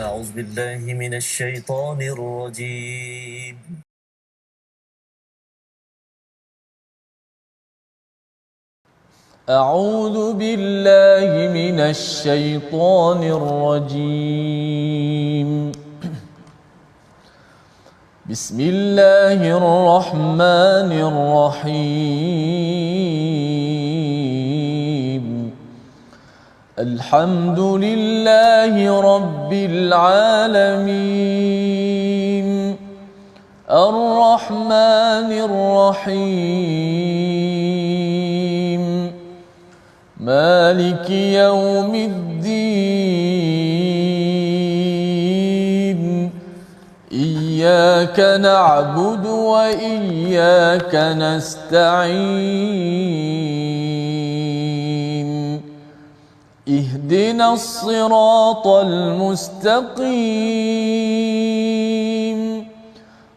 أعوذ بالله من الشيطان الرجيم. أعوذ بالله من الشيطان الرجيم. بسم الله الرحمن الرحيم. الحمد لله رب العالمين الرحمن الرحيم مالك يوم الدين إياك نعبد وإياك نستعين اهدنا الصراط المستقيم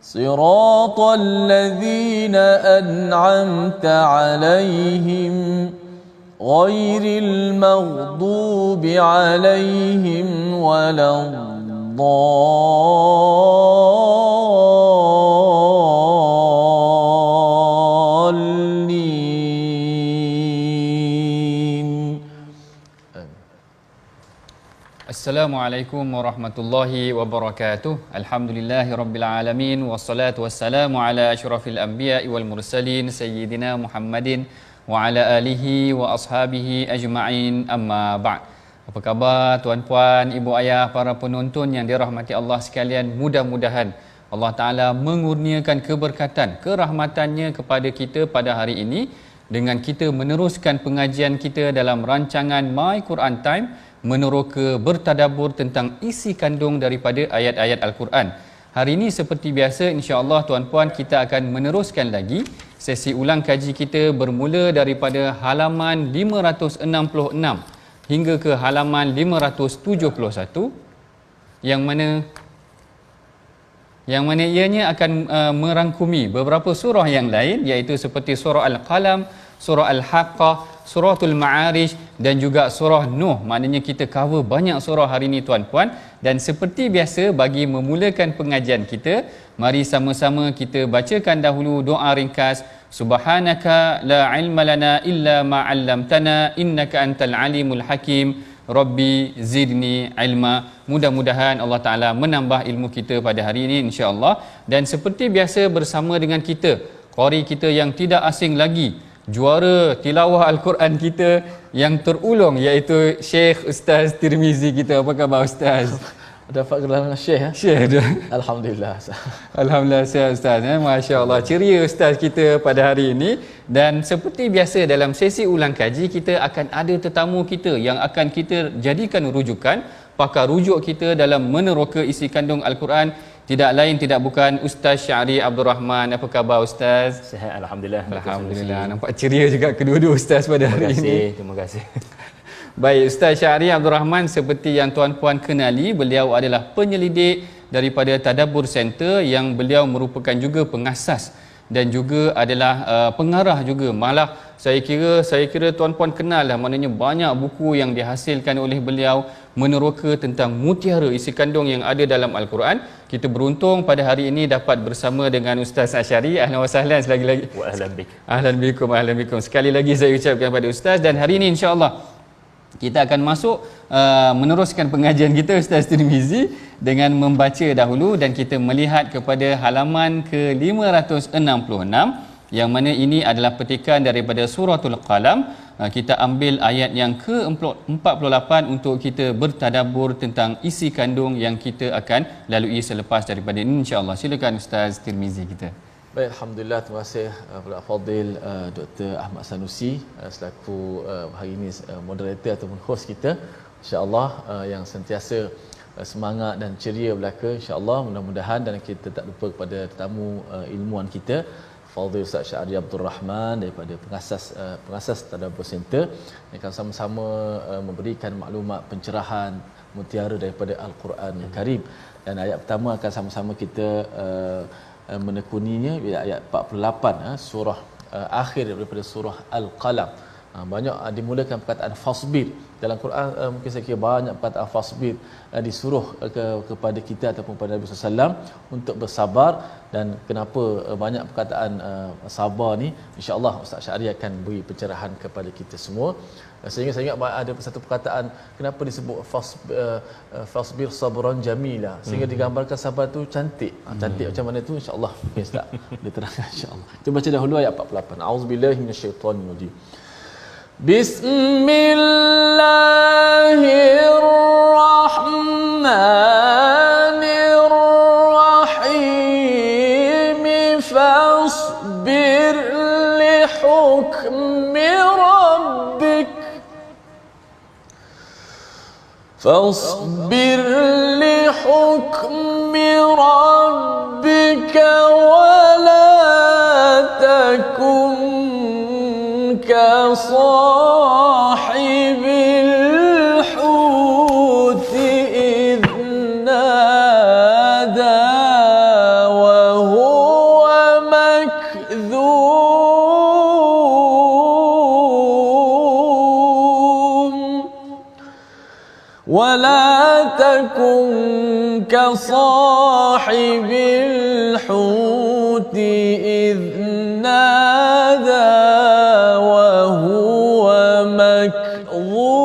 صراط الذين أنعمت عليهم غير المغضوب عليهم ولا الضالين. Assalamualaikum warahmatullahi wabarakatuh. Alhamdulillahirabbil alamin wassalatu wassalamu ala asyrafil anbiya'i wal mursalin sayyidina Muhammadin wa ala alihi wa ashabihi ajma'in, amma ba'd. Apa khabar tuan-puan, ibu ayah, para penonton yang dirahmati Allah sekalian? Mudah-mudahan Allah Ta'ala mengurniakan keberkatan, kerahmatannya kepada kita pada hari ini dengan kita meneruskan pengajian kita dalam rancangan My Quran Time, meneroka bertadabbur tentang isi kandung daripada ayat-ayat Al-Quran. Hari ini seperti biasa, insya-Allah tuan-puan, kita akan meneruskan lagi sesi ulang kaji kita bermula daripada halaman 566 hingga ke halaman 571 yang mana ianya akan merangkumi beberapa surah yang lain, iaitu seperti surah Al-Qalam, surah Al-Haqqah, suratul Ma'arij dan juga surah Nuh. Maknanya kita cover banyak surah hari ini tuan-puan. Dan seperti biasa, bagi memulakan pengajian kita, mari sama-sama kita bacakan dahulu doa ringkas. Subhanaka la ilma lana illa ma 'allamtana innaka antal alimul hakim. Rabbi zidni ilma. Mudah-mudahan Allah Ta'ala menambah ilmu kita pada hari ini, insya-Allah. Dan seperti biasa bersama dengan kita, qari kita yang tidak asing lagi, juara tilawah Al-Quran kita yang terulung, iaitu Syekh Ustaz Tirmizi kita. Apa khabar Ustaz? Dapat gelar Syekh. Syekh dah. Alhamdulillah. Alhamdulillah sihat Ustaz. Masya-Allah, ceria Ustaz kita pada hari ini. Dan seperti biasa dalam sesi ulang kaji, kita akan ada tetamu kita yang akan kita jadikan rujukan, pakar rujuk kita dalam meneroka isi kandung Al-Quran. Tidak lain tidak bukan Ustaz Syahri Abdul Rahman. Apa khabar Ustaz? Sihat, alhamdulillah. Alhamdulillah. Nampak ceria juga kedua-dua Ustaz pada hari ini. Terima kasih. Baik, Ustaz Syahri Abdul Rahman, seperti yang tuan-puan kenali, beliau adalah penyelidik daripada Tadabbur Center, yang beliau merupakan juga pengasas dan juga adalah pengarah juga. Malah saya kira tuan-puan kenal lah, maknanya banyak buku yang dihasilkan oleh beliau meneroka tentang mutiara isi kandung yang ada dalam Al-Quran. Kita beruntung pada hari ini dapat bersama dengan Ustaz Asyari. Ahlan wa sahlan sekali lagi. Wa ahlan bik. Ahlan bikum. Sekali lagi saya ucapkan kepada Ustaz. Dan hari ini insya-Allah kita akan masuk meneruskan pengajian kita Ustaz Tirmizi dengan membaca dahulu, dan kita melihat kepada halaman ke-566, yang mana ini adalah petikan daripada suratul Qalam. Kita ambil ayat yang ke-48 untuk kita bertadabbur tentang isi kandung yang kita akan lalui selepas daripada ini, insya-Allah. Silakan Ustaz Tirmizi kita. Baik, alhamdulillah, terima kasih kepada Fadil Dr. Ahmad Sanusi selaku hari ini moderator ataupun host kita. Insya-Allah yang sentiasa semangat dan ceria belaka, insya-Allah. Mudah-mudahan, dan kita tak lupa kepada tetamu ilmuwan kita Fadil Ustaz Syahri Abdul Rahman daripada pengasas Tadabbur Center, yang akan sama-sama memberikan maklumat pencerahan mutiara daripada Al-Quran Karim. Dan ayat pertama akan sama-sama kita menekuninya, ayat 48 surah akhir daripada surah Al-Qalam. Banyak dimulakan perkataan fasbir dalam Quran. Mungkin saya kira banyak perkataan fasbir disuruh kepada kita ataupun kepada Nabi SAW untuk bersabar. Dan kenapa banyak perkataan sabar ni, insya-Allah Ustaz Syahri akan beri pencerahan kepada kita semua. Sehingga saya ingat ada satu perkataan kenapa disebut fasbir sabran jamila, sehingga digambarkan sabar tu cantik. Cantik macam mana tu, insya-Allah mungkin Ustaz boleh terangkan, insya-Allah. Kita baca dahulu ayat 48. Auzubillahi minasyaitanir rajim. Bismillahirrahmanirrahim. Fasbir li hukmi rabbik. فاصبر لحكم ربك ولا تكن كصاحب الحوت إذ نادى وهو مكذوم ولا تكن كصاحب الحوت إذ نادى وهو مكظوم.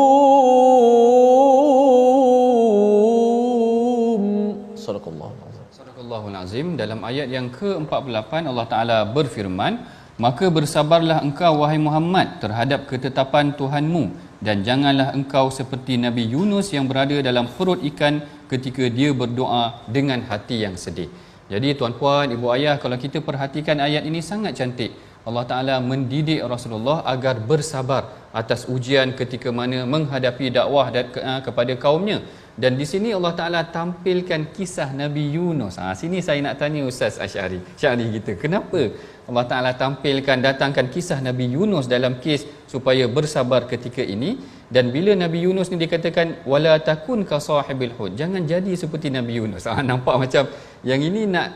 Sadaqallahul Azim. Dalam ayat yang ke-48 Allah Ta'ala berfirman, maka bersabarlah engkau wahai Muhammad terhadap ketetapan Tuhanmu, dan janganlah engkau seperti Nabi Yunus yang berada dalam perut ikan ketika dia berdoa dengan hati yang sedih. Jadi tuan-puan, ibu ayah, kalau kita perhatikan ayat ini sangat cantik. Allah Ta'ala mendidik Rasulullah agar bersabar atas ujian ketika mana menghadapi dakwah kepada kaumnya. Dan di sini Allah Ta'ala tampilkan kisah Nabi Yunus. Sini saya nak tanya Ustaz Syahri kita, kenapa Allah Ta'ala datangkan kisah Nabi Yunus dalam kes supaya bersabar ketika ini? Dan bila Nabi Yunus ni dikatakan wala takun ka sahibil hud, jangan jadi seperti Nabi Yunus. Nampak macam yang ini nak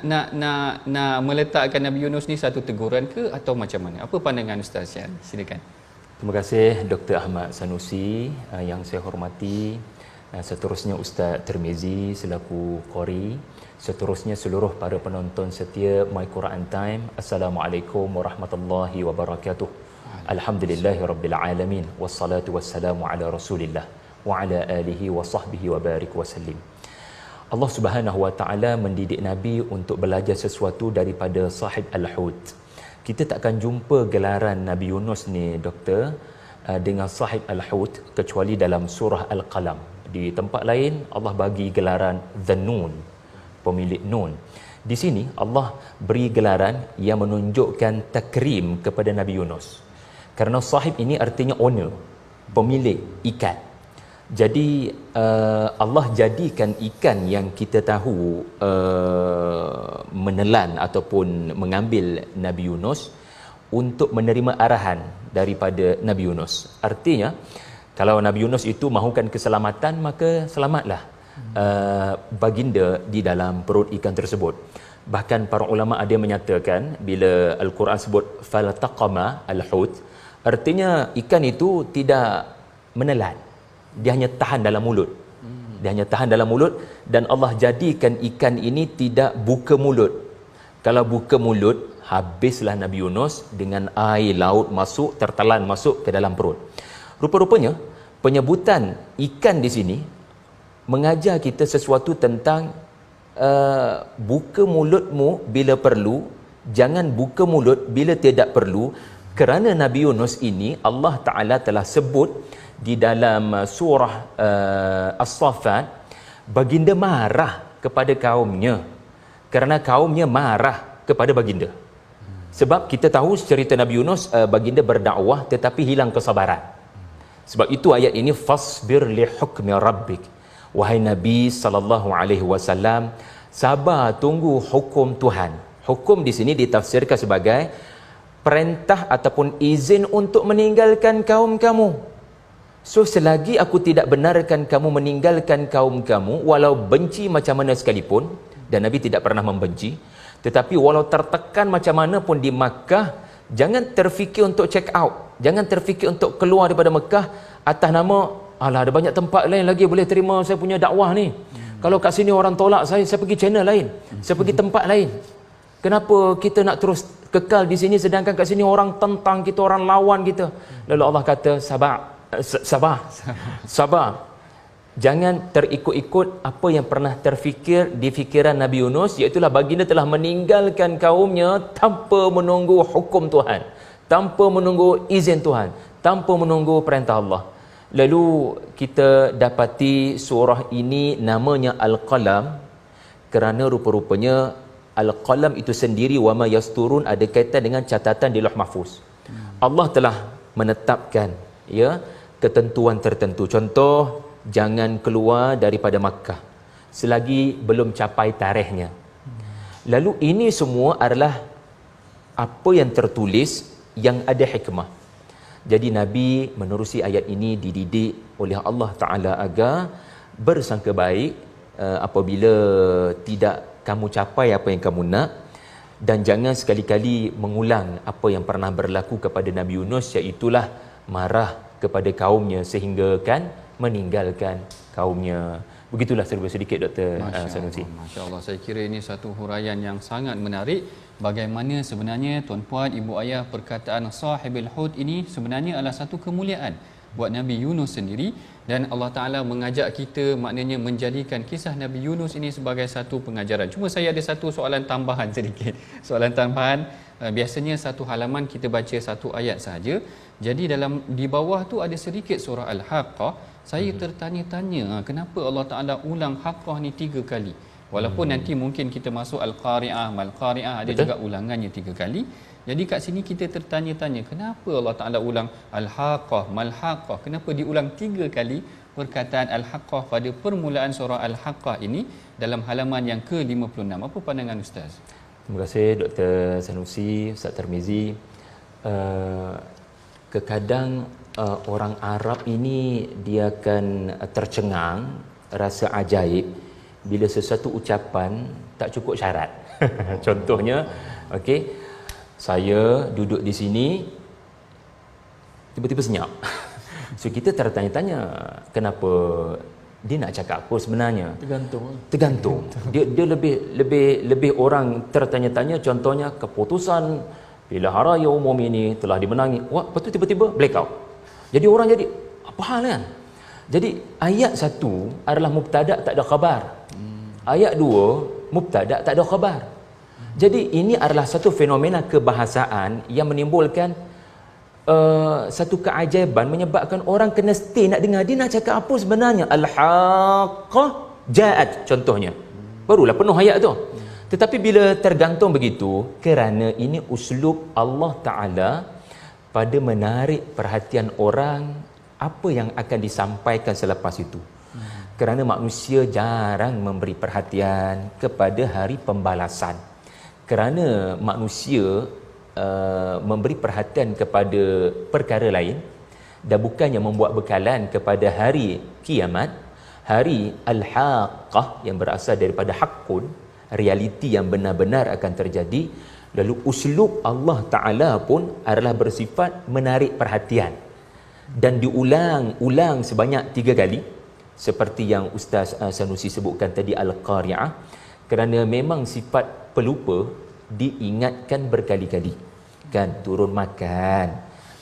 meletakkan Nabi Yunus ni satu teguran ke atau macam mana? Apa pandangan Ustaz Syahri? Silakan. Terima kasih Dr. Ahmad Sanusi yang saya hormati. Seterusnya Ustaz Tirmizi selaku qari. Seterusnya seluruh para penonton setia My Quran Time. Assalamualaikum warahmatullahi wabarakatuh. Alhamdulillahirabbil alamin wassalatu wassalamu ala Rasulillah wa ala alihi wa sahbihi wa barik wa sallim. Allah Subhanahu wa taala mendidik Nabi untuk belajar sesuatu daripada sahib al-hut. Kita takkan jumpa gelaran Nabi Yunus ni doktor dengan sahib al-hut kecuali dalam surah Al-Qalam. Di tempat lain Allah bagi gelaran The Nun, pemilik Nun. Di sini Allah beri gelaran yang menunjukkan takrim kepada Nabi Yunus. Kerana sahib ini artinya owner, pemilik ikan. Jadi Allah jadikan ikan yang kita tahu menelan ataupun mengambil Nabi Yunus untuk menerima arahan daripada Nabi Yunus. Artinya kalau Nabi Yunus itu mahukan keselamatan, maka selamatlah baginda di dalam perut ikan tersebut. Bahkan para ulama ada menyatakan bila Al-Quran sebut faltaqama al-hut, artinya ikan itu tidak menelan, dia hanya tahan dalam mulut. Dia hanya tahan dalam mulut, dan Allah jadikan ikan ini tidak buka mulut. Kalau buka mulut, habislah Nabi Yunus dengan air laut masuk, tertelan masuk ke dalam perut. Rupa-rupanya penyebutan ikan di sini mengajar kita sesuatu tentang buka mulutmu bila perlu, jangan buka mulut bila tidak perlu. Kerana Nabi Yunus ini Allah Ta'ala telah sebut di dalam surah As-Saffat, baginda marah kepada kaumnya kerana kaumnya marah kepada baginda. Sebab kita tahu cerita Nabi Yunus, baginda berdakwah tetapi hilang kesabaran. Sebab itu ayat ini fasbir li hukmi rabbik, wahai Nabi sallallahu alaihi wasallam, sabar tunggu hukum Tuhan. Hukum di sini ditafsirkan sebagai perintah ataupun izin untuk meninggalkan kaum kamu. So selagi aku tidak benarkan kamu meninggalkan kaum kamu, walau benci macam mana sekalipun, dan Nabi tidak pernah membenci, tetapi walau tertekan macam mana pun di Makkah, jangan terfikir untuk check out. Jangan terfikir untuk keluar daripada Mekah atas nama, alah ada banyak tempat lain lagi boleh terima saya punya dakwah ni. Kalau kat sini orang tolak saya pergi channel lain, saya pergi tempat lain. Kenapa kita nak terus kekal di sini sedangkan kat sini orang tentang kita, orang lawan kita? Lalu Allah kata sabar. Jangan terikut-ikut apa yang pernah terfikir di fikiran Nabi Yunus, iaitu baginda telah meninggalkan kaumnya tanpa menunggu hukum Tuhan, tanpa menunggu izin Tuhan, tanpa menunggu perintah Allah. Lalu kita dapati surah ini namanya Al-Qalam kerana rupa-rupanya Al-Qalam itu sendiri wama yasturun ada kaitan dengan catatan di Lauh Mahfuz. Allah telah menetapkan ketentuan tertentu. Contoh, jangan keluar daripada Makkah selagi belum capai tarikhnya. Lalu ini semua adalah apa yang tertulis yang ada hikmah. Jadi Nabi menerusi ayat ini dididik oleh Allah Ta'ala agar bersangka baik apabila tidak kamu capai apa yang kamu nak, dan jangan sekali-kali mengulang apa yang pernah berlaku kepada Nabi Yunus, iaitulah marah kepada kaumnya sehingga kan meninggalkan kaumnya. Begitulah serba sedikit Dr. Sanusi. Masya-Allah, saya kira ini satu huraian yang sangat menarik bagaimana sebenarnya tuan-puan, ibu ayah, perkataan sahibul hud ini sebenarnya adalah satu kemuliaan buat Nabi Yunus sendiri, dan Allah Ta'ala mengajak kita maknanya menjadikan kisah Nabi Yunus ini sebagai satu pengajaran. Cuma saya ada satu soalan tambahan sedikit. Soalan tambahan, biasanya satu halaman kita baca satu ayat sahaja. Jadi di bawah tu ada sedikit surah Al-Haqqah. Saya tertanya-tanya kenapa Allah Ta'ala ulang Haqqah ni 3 kali. Walaupun nanti mungkin kita masuk Al-Qari'ah, Mal-Qari'ah ada juga ulangannya 3 kali. Jadi kat sini kita tertanya-tanya kenapa Allah Ta'ala ulang Al-Haqqah, Mal-Haqqah, kenapa diulang 3 kali perkataan Al-Haqqah pada permulaan surah Al-Haqqah ini dalam halaman yang ke-56. Apa pandangan Ustaz? Terima kasih Dr. Sanusi, Ustaz Tarmizi. Kadang orang Arab ini dia akan tercengang, rasa ajaib bila sesuatu ucapan tak cukup syarat. Contohnya, okey, saya duduk di sini tiba-tiba senyap. So kita tertanya-tanya kenapa dia nak cakap apa sebenarnya? Tergantung. Dia lebih orang tertanya-tanya, contohnya keputusan pilihan raya umum ini telah dimenangi. Wah, lepas tu tiba-tiba blackout. Jadi orang jadi apa hal kan? Jadi ayat 1 adalah mubtada' tak ada khabar. Ayat 2 mubtada' tak ada khabar. Jadi ini adalah satu fenomena kebahasaan yang menimbulkan satu keajaiban, menyebabkan orang kena stay nak dengar dia nak cakap apa sebenarnya. Al-Haqqah ja'at contohnya, barulah penuh ayat tu. Tetapi bila tergantung begitu, kerana ini uslub Allah Ta'ala pada menarik perhatian orang apa yang akan disampaikan selepas itu. Kerana manusia jarang memberi perhatian kepada hari pembalasan. Kerana manusia memberi perhatian kepada perkara lain dan bukannya membuat bekalan kepada hari kiamat, hari Al-Haqqah yang berasal daripada haqqun, realiti yang benar-benar akan terjadi. Lalu uslub Allah Ta'ala pun adalah bersifat menarik perhatian dan diulang-ulang sebanyak 3 kali seperti yang Ustaz Sanusi sebutkan tadi, Al-Qari'ah, kerana memang sifat pelupa diingatkan berkali-kali. Kan turun makan,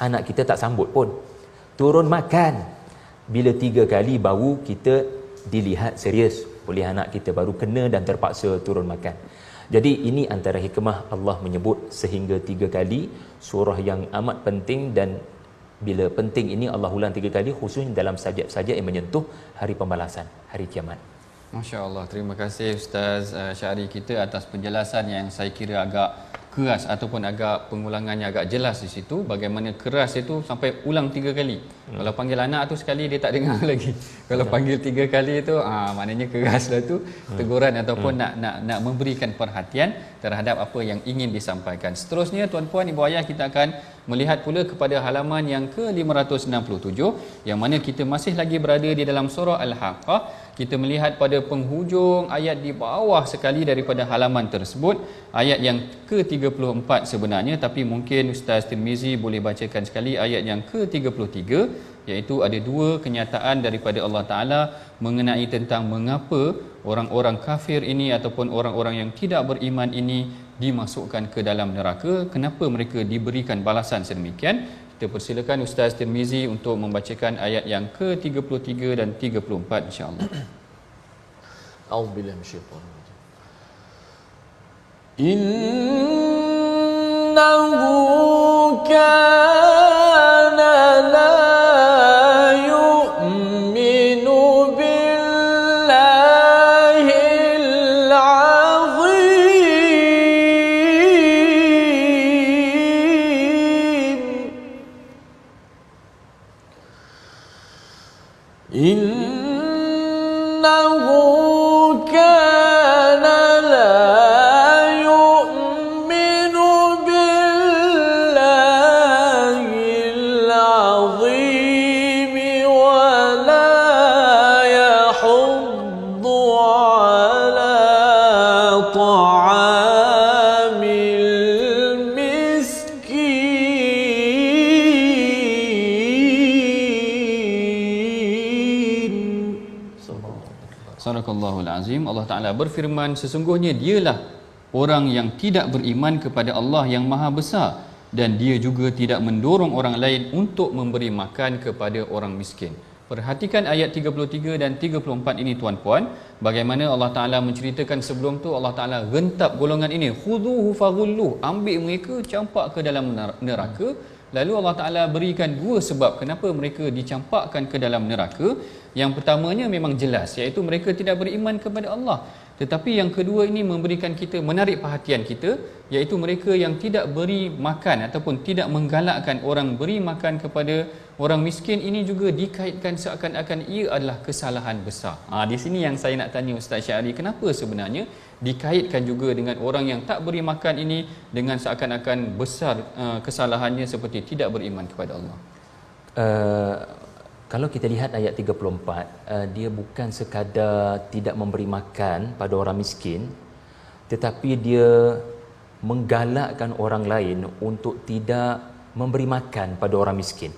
anak kita tak sambut pun, turun makan. Bila 3 kali baru kita dilihat serius oleh anak kita, baru kena dan terpaksa turun makan. Jadi ini antara hikmah Allah menyebut sehingga 3 kali surah yang amat penting, dan bila penting ini Allah ulang 3 kali khususnya dalam sajak-sajak yang menyentuh hari pembalasan, hari kiamat. Masya Allah, terima kasih Ustaz Syahri kita atas penjelasan yang saya kira agak keras ataupun agak pengulangannya agak jelas di situ. Bagaimana keras itu sampai ulang 3 kali. Kalau panggil anak tu sekali dia tak dengar lagi. Kalau panggil 3 kali itu maknanya keraslah tu teguran ataupun nak memberikan perhatian terhadap apa yang ingin disampaikan. Seterusnya tuan-puan, ibu ayah, kita akan melihat pula kepada halaman yang ke-567 yang mana kita masih lagi berada di dalam surah Al-Haqqah. Kita melihat pada penghujung ayat di bawah sekali daripada halaman tersebut, ayat yang ke-34 sebenarnya, tapi mungkin Ustaz Tirmizi boleh bacakan sekali ayat yang ke-33, iaitu ada dua kenyataan daripada Allah Ta'ala mengenai tentang mengapa orang-orang kafir ini ataupun orang-orang yang tidak beriman ini dimasukkan ke dalam neraka, kenapa mereka diberikan balasan sedemikian. Kita persilakan Ustaz Tirmizi untuk membacakan ayat yang ke-33 dan 34 insya-Allah. A'udzubillahi minasyaitanir rajim. Innahu kana la yu'minu billahil azim. Innahu kana la yu'minu billahil azim wa la yahuddu ala ta'amil miskin. Sadaqallahul azim. Allah Ta'ala berfirman, sesungguhnya dialah orang yang tidak beriman kepada Allah yang maha besar, dan dia juga tidak mendorong orang lain untuk memberi makan kepada orang miskin. Perhatikan ayat 33 dan 34 ini tuan-puan, bagaimana Allah Ta'ala menceritakan sebelum tu Allah Ta'ala rentap golongan ini, khuduhu faghulluh, ambil mereka campak ke dalam neraka. Lalu Allah Ta'ala berikan dua sebab kenapa mereka dicampakkan ke dalam neraka. Yang pertamanya memang jelas, iaitu mereka tidak beriman kepada Allah. Tetapi yang kedua ini memberikan kita, menarik perhatian kita, iaitu mereka yang tidak beri makan ataupun tidak menggalakkan orang beri makan kepada orang miskin ini juga dikaitkan seakan-akan ia adalah kesalahan besar. Di sini yang saya nak tanya Ustaz Syahri, kenapa sebenarnya dikaitkan juga dengan orang yang tak beri makan ini dengan seakan-akan besar kesalahannya seperti tidak beriman kepada Allah? Kalau kita lihat ayat 34, dia bukan sekadar tidak memberi makan pada orang miskin, tetapi dia menggalakkan orang lain untuk tidak memberi makan pada orang miskin.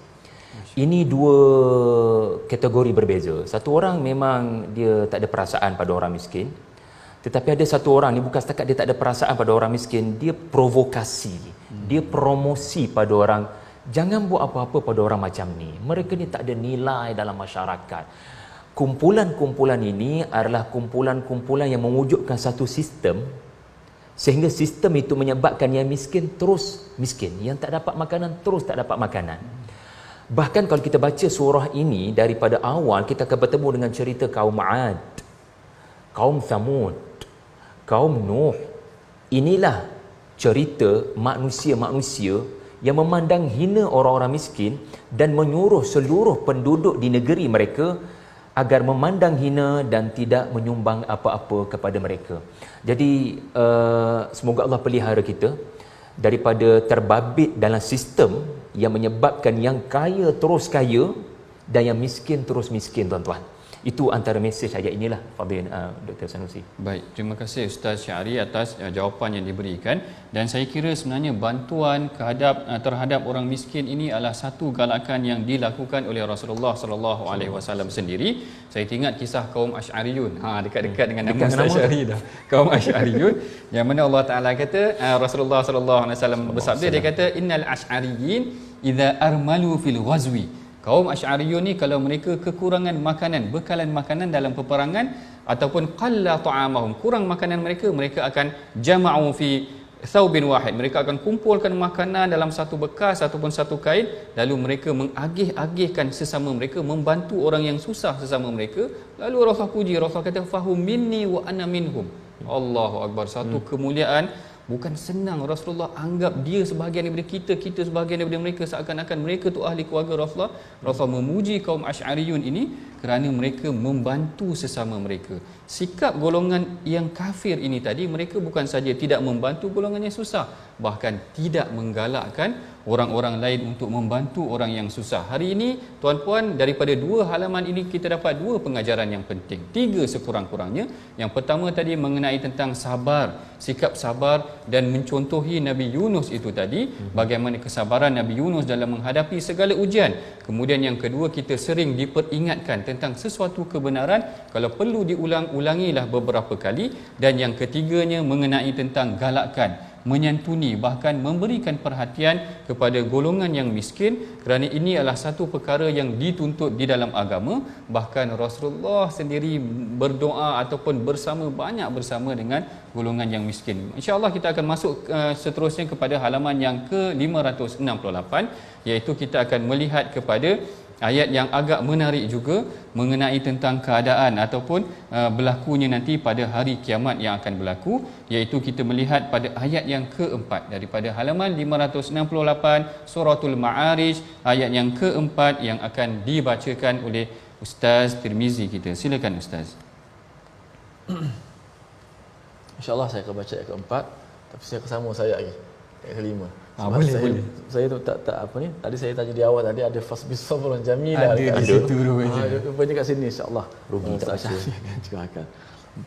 Ini dua kategori berbeza. Satu orang memang dia tak ada perasaan pada orang miskin, tetapi ada satu orang ni bukan setakat dia tak ada perasaan pada orang miskin, dia provokasi, dia promosi pada orang, jangan buat apa-apa pada orang macam ni, mereka ni tak ada nilai dalam masyarakat. Kumpulan-kumpulan ini adalah kumpulan-kumpulan yang mewujudkan satu sistem, sehingga sistem itu menyebabkan yang miskin terus miskin, yang tak dapat makanan terus tak dapat makanan. Bahkan kalau kita baca surah ini daripada awal, kita akan bertemu dengan cerita kaum 'Ad, kaum Thamud, kaum Nuh. Inilah cerita manusia-manusia yang memandang hina orang-orang miskin dan menyuruh seluruh penduduk di negeri mereka agar memandang hina dan tidak menyumbang apa-apa kepada mereka. Jadi semoga Allah pelihara kita daripada terbabit dalam sistem yang menyebabkan yang kaya terus kaya dan yang miskin terus miskin, tuan-tuan. Itu antara mesej ayat inilah, Fadil Dr. Sanusi. Baik, terima kasih Ustaz Syahri atas jawapan yang diberikan. Dan saya kira sebenarnya bantuan terhadap orang miskin ini adalah satu galakan yang dilakukan oleh Rasulullah sallallahu alaihi wasallam sendiri. Saya ingat kisah kaum Asy'ariyun. Dekat-dekat dengan nama Ustaz Syahri dah. Kaum Asy'ariyun yang mana Allah Taala kata, Rasulullah sallallahu alaihi wasallam bersabda, dia kata innal asy'ariyin idza armalu fil ghazwi. Kaum Asy'ariyun ni kalau mereka kekurangan makanan, bekalan makanan dalam peperangan ataupun qalla ta'amahum, kurang makanan mereka, mereka akan jama'u fi thawbin wahid, mereka akan kumpulkan makanan dalam satu bekas ataupun satu kain, lalu mereka mengagih-agihkan sesama mereka, membantu orang yang susah sesama mereka. Lalu Rasulullah puji, Rasulullah kata fahum minni wa ana minhum. Allahu akbar, satu kemuliaan. Bukan senang Rasulullah anggap dia sebahagian daripada kita, kita sebahagian daripada mereka, seakan-akan mereka tu ahli keluarga Rasulullah. Rasulullah memuji kaum Asy'ariyun ini kerana mereka membantu sesama mereka. Sikap golongan yang kafir ini tadi, mereka bukan saja tidak membantu golongan yang susah, bahkan tidak menggalakkan orang-orang lain untuk membantu orang yang susah. Hari ini tuan-puan, daripada dua halaman ini kita dapat dua pengajaran yang penting, tiga sekurang-kurangnya. Yang pertama tadi mengenai tentang sabar, sikap sabar dan mencontohi Nabi Yunus itu tadi, bagaimana kesabaran Nabi Yunus dalam menghadapi segala ujian. Kemudian yang kedua, kita sering diperingatkan tentang sesuatu kebenaran, kalau perlu diulang-ulangilah beberapa kali. Dan yang ketiganya mengenai tentang galakkan, menyantuni, bahkan memberikan perhatian kepada golongan yang miskin, kerana ini adalah satu perkara yang dituntut di dalam agama. Bahkan Rasulullah sendiri berdoa ataupun banyak bersama dengan golongan yang miskin. InsyaAllah kita akan masuk seterusnya kepada halaman yang ke-568, iaitu kita akan melihat kepada ayat yang agak menarik juga mengenai tentang keadaan ataupun berlakunya nanti pada hari kiamat yang akan berlaku, iaitu kita melihat pada ayat yang keempat daripada halaman 568 suratul Ma'arij, ayat yang keempat yang akan dibacakan oleh Ustaz Tirmizi kita. Silakan Ustaz. InsyaAllah saya akan baca ayat keempat, tapi saya sama saya lagi ayat kelima. Boleh. Saya tu tak apa ni. Tadi saya tanya di awal tadi ada fasbis sabrun jamila. Ada di situ rupanya. Rupanya kat sini insya-Allah. Rugi tak baca. Juga akan.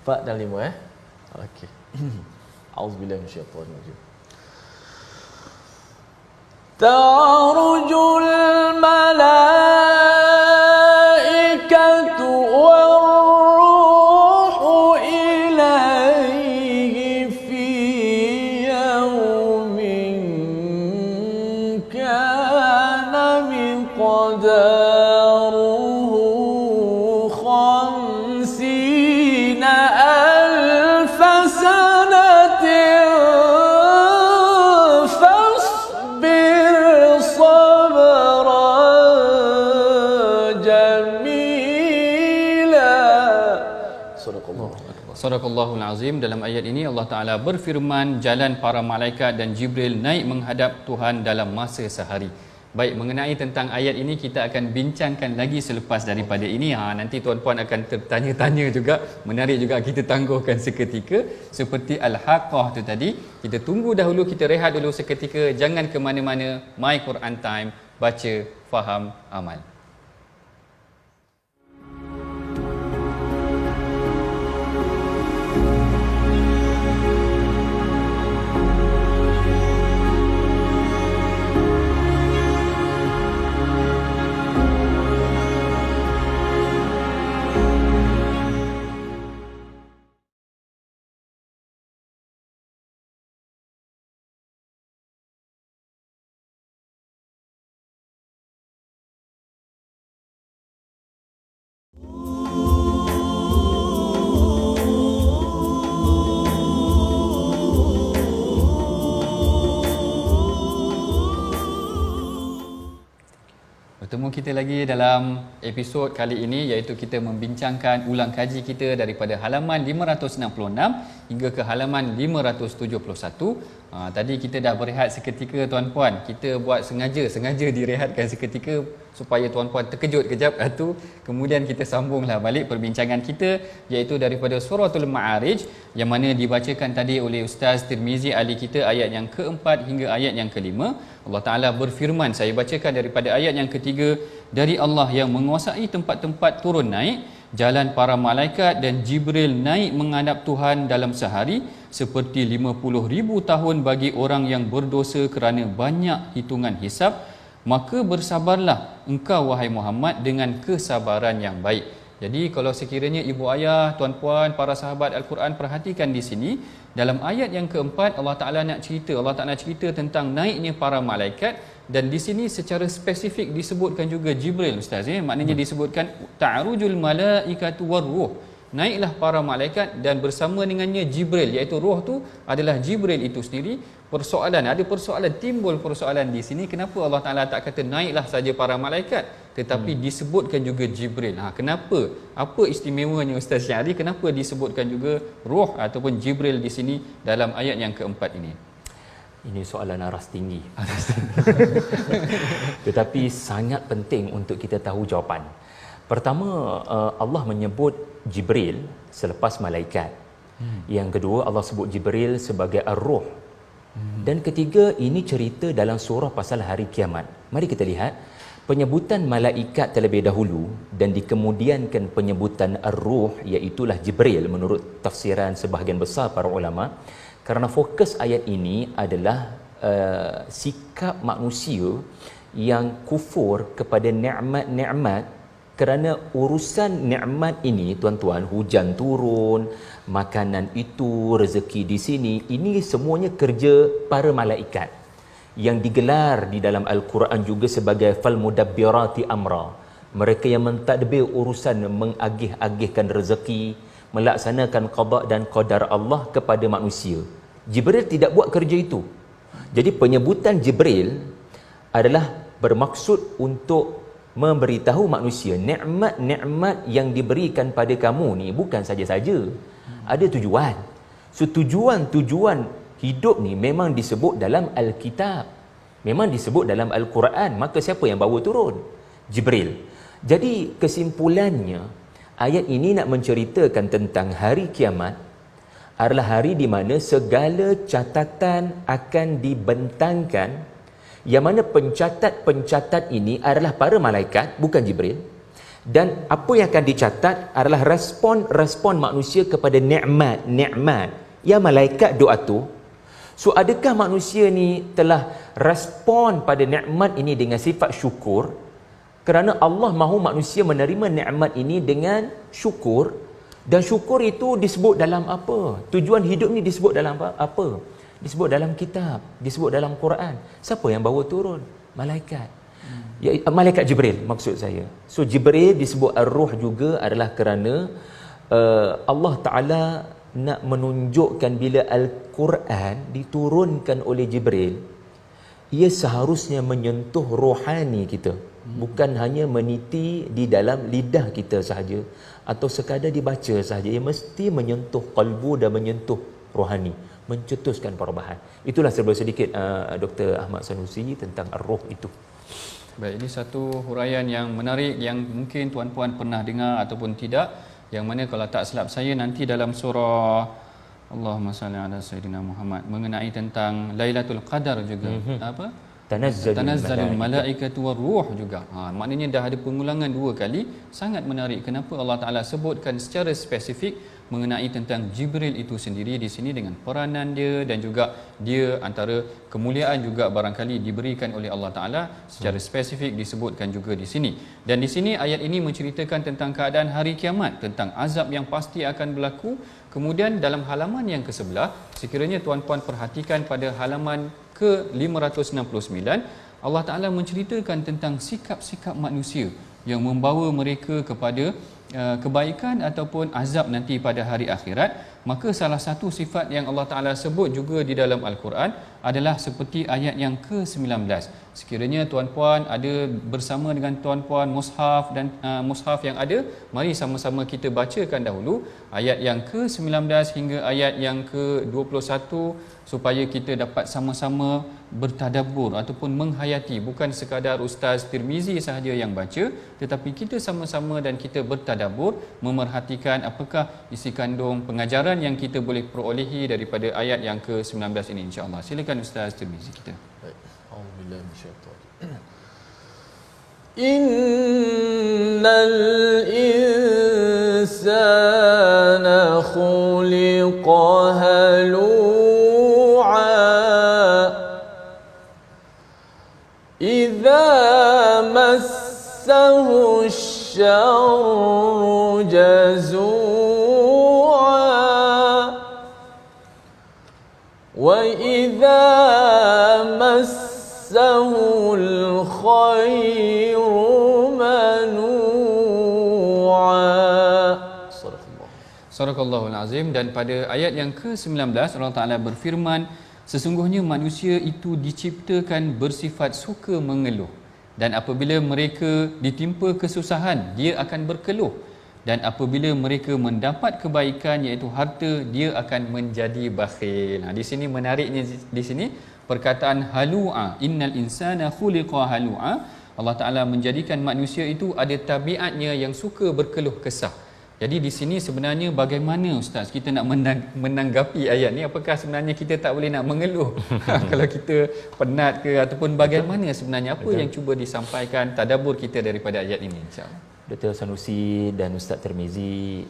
4 dan 5 Okey. Auzubillahi minasyaitanir rajim. Tarujul malaikatu war-ruhu ilaihi fi yawmin kana miqdaruhu 50,000 sanatin fasbir sabran jamila. Sadaqallahul Azim. Dalam ayat ini Allah Ta'ala berfirman, jalan para malaikat dan Jibril naik menghadap Tuhan dalam masa sehari. Baik, mengenai tentang ayat ini kita akan bincangkan lagi selepas daripada ini. Nanti tuan-puan akan tertanya-tanya juga, menarik juga, kita tangguhkan seketika seperti Al-Haqqah tu tadi. Kita tunggu dahulu, kita rehat dulu seketika, jangan ke mana-mana. My Quran Time, baca, faham, amal. Bertemu kita lagi dalam episod kali ini, iaitu kita membincangkan ulang kaji kita daripada halaman 566 hingga ke halaman 571. Tadi kita dah berehat seketika tuan-puan. Kita buat sengaja direhatkan seketika supaya tuan-puan terkejut kejap tu. Kemudian kita sambunglah balik perbincangan kita, iaitu daripada suratul Ma'arij yang mana dibacakan tadi oleh Ustaz Tirmizi ahli kita, ayat yang keempat hingga ayat yang kelima. Allah Ta'ala berfirman, saya bacakan daripada ayat yang ketiga, dari Allah yang menguasai tempat-tempat turun naik, jalan para malaikat dan Jibril naik menghadap Tuhan dalam sehari seperti 50,000 tahun bagi orang yang berdosa kerana banyak hitungan hisab. Maka bersabarlah engkau wahai Muhammad dengan kesabaran yang baik. Jadi kalau sekiranya ibu ayah, tuan-puan, para sahabat Al-Quran perhatikan di sini, dalam ayat yang keempat Allah Ta'ala nak cerita tentang naiknya para malaikat, dan di sini secara spesifik disebutkan juga Jibril, Ustaz, maknanya disebutkan ta'rujul malaikatu warruh, naiklah para malaikat dan bersama dengannya Jibril, iaitu roh tu adalah Jibril itu sendiri. Timbul persoalan di sini, kenapa Allah Ta'ala tak kata naiklah saja para malaikat tetapi disebutkan juga Jibril? Kenapa? Apa istimewanya Ustaz Syahri? Kenapa disebutkan juga roh ataupun Jibril di sini dalam ayat yang keempat ini? Ini soalan aras tinggi. Tetapi sangat penting untuk kita tahu jawapan. Pertama, Allah menyebut Jibril selepas malaikat. Yang kedua, Allah sebut Jibril sebagai ar-ruh. Dan ketiga, ini cerita dalam surah pasal hari kiamat. Mari kita lihat penyebutan malaikat terlebih dahulu dan dikemudiankan penyebutan ar-ruh, iaitulah Jibril menurut tafsiran sebahagian besar para ulama, kerana fokus ayat ini adalah sikap manusia yang kufur kepada nikmat-nikmat. Kerana urusan nikmat ini, tuan-tuan, hujan turun, makanan itu, rezeki di sini, ini semuanya kerja para malaikat yang digelar di dalam Al-Quran juga sebagai fal mudabbirati amra. Mereka yang mentadbir urusan, mengagih-agihkan rezeki, melaksanakan qada dan qadar Allah kepada manusia. Jibril tidak buat kerja itu. Jadi penyebutan Jibril adalah bermaksud untuk memberitahu manusia nikmat-nikmat yang diberikan pada kamu ni bukan saja-saja, ada tujuan. So tujuan hidup ni memang disebut dalam Alkitab, memang disebut dalam Al-Quran. Maka siapa yang bawa turun? Jibril. Jadi kesimpulannya, ayat ini nak menceritakan tentang hari kiamat adalah hari di mana segala catatan akan dibentangkan, yang mana pencatat-pencatat ini adalah para malaikat, bukan Jibril. Dan apa yang akan dicatat adalah respon manusia kepada nikmat yang malaikat doa tu. So adakah manusia ni telah respon pada nikmat ini dengan sifat syukur? Kerana Allah mahu manusia menerima nikmat ini dengan syukur. Dan syukur itu disebut dalam apa? Tujuan hidup ni disebut dalam apa? Disebut dalam kitab, disebut dalam Quran. Siapa yang bawa turun? Malaikat. Ya, malaikat Jibril maksud saya. So Jibril disebut ar-ruh juga adalah kerana Allah Ta'ala nak menunjukkan bila Al-Quran diturunkan oleh Jibril, ia seharusnya menyentuh rohani kita, bukan hanya meniti di dalam lidah kita sahaja atau sekadar dibaca sahaja. Ia mesti menyentuh qalbu dan menyentuh rohani, mencetuskan perubahan. Itulah serba sedikit Dr. Ahmad Sanusi tentang ar-ruh itu. Baik, ini satu huraian yang menarik yang mungkin tuan-puan pernah dengar ataupun tidak, yang mana kalau tak silap saya nanti dalam surah Allahumma salli ala Sayyidina Muhammad mengenai tentang Lailatul Qadar juga. Apa? Tanazzalul malaikatu waruh juga. Maknanya dah ada pengulangan 2 kali. Sangat menarik kenapa Allah Taala sebutkan secara spesifik mengenai tentang Jibril itu sendiri di sini dengan peranan dia, dan juga dia antara kemuliaan juga barangkali diberikan oleh Allah Taala secara spesifik disebutkan juga di sini. Dan di sini ayat ini menceritakan tentang keadaan hari kiamat, tentang azab yang pasti akan berlaku. Kemudian dalam halaman yang ke-11, sekiranya tuan-puan perhatikan pada halaman ke-569, Allah Taala menceritakan tentang sikap-sikap manusia yang membawa mereka kepada kebaikan ataupun azab nanti pada hari akhirat. Maka salah satu sifat yang Allah Ta'ala sebut juga di dalam Al-Quran adalah seperti ayat yang ke-19. Sekiranya tuan-puan ada bersama dengan tuan-puan mushaf dan mushaf yang ada, mari sama-sama kita bacakan dahulu ayat yang ke-19 hingga ayat yang ke-21 supaya kita dapat sama-sama bertadabbur ataupun menghayati. Bukan sekadar Ustaz Tirmizi sahaja yang baca, tetapi kita sama-sama dan kita bertadabbur, memerhatikan apakah isi kandung pengajaran yang kita boleh perolehi daripada ayat yang ke-19 ini, insya-Allah. Silakan Ustaz Tirmizi kita. Baik. Auzubillahi minasyaitanir. Innal insana khuliqa halu'a idza massahu asy-syarru jazu'a wa idza massahul khairu manu'a. Sadaqallahul azim. Dan pada ayat yang ke-19 Allah Taala berfirman, sesungguhnya manusia itu diciptakan bersifat suka mengeluh, dan apabila mereka ditimpa kesusahan dia akan berkeluh, dan apabila mereka mendapat kebaikan iaitu harta dia akan menjadi bakhil. Di sini menariknya, di sini perkataan halu'a, innal insana khuliqa halu'a. Allah Taala menjadikan manusia itu ada tabiatnya yang suka berkeluh kesah. Jadi di sini sebenarnya bagaimana Ustaz kita nak menanggapi ayat ni? Apakah sebenarnya kita tak boleh nak mengeluh kalau kita penat ke, ataupun bagaimana sebenarnya apa yang cuba disampaikan tadabbur kita daripada ayat ini, insya-Allah. Dr. Sanusi dan Ustaz Tirmizi,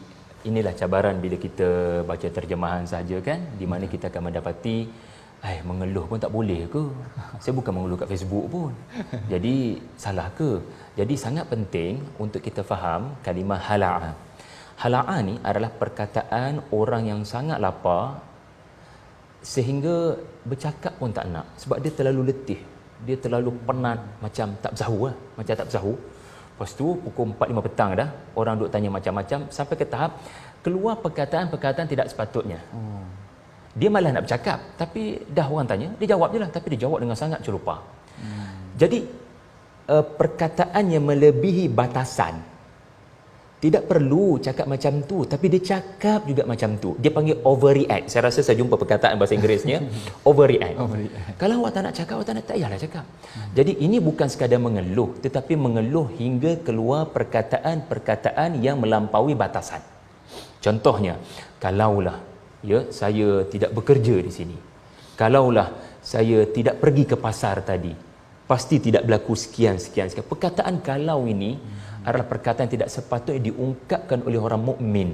inilah cabaran bila kita baca terjemahan saja kan, di mana kita akan mendapati mengeluh pun tak boleh ke? Saya bukan mengeluh kat Facebook pun. Jadi salah ke? Jadi sangat penting untuk kita faham kalimah hala'a. Hala'a ni adalah perkataan orang yang sangat lapar sehingga bercakap pun tak nak sebab dia terlalu letih. Dia terlalu penat, macam tak bersahu lah. Macam tak bersahu. Lepas tu pukul 4-5 petang dah, orang duk tanya macam-macam sampai ke tahap keluar perkataan-perkataan tidak sepatutnya. Dia malah nak bercakap, tapi dah orang tanya, dia jawab je lah, tapi dia jawab dengan sangat celupa. Jadi perkataan yang melebihi batasan, tidak perlu cakap macam tu, tapi dia cakap juga macam tu. Dia panggil overreact. Saya rasa saya jumpa perkataan bahasa Inggerisnya overreact. Kalau awak tak nak cakap, awak tak nak, tak payahlah cakap. Jadi ini bukan sekadar mengeluh, tetapi mengeluh hingga keluar perkataan-perkataan yang melampaui batasan. Contohnya, kalaulah saya tidak bekerja di sini, kalaulah saya tidak pergi ke pasar tadi, pasti tidak berlaku sekian. Perkataan kalau ini adalah perkataan tidak sepatutnya diungkapkan oleh orang mukmin.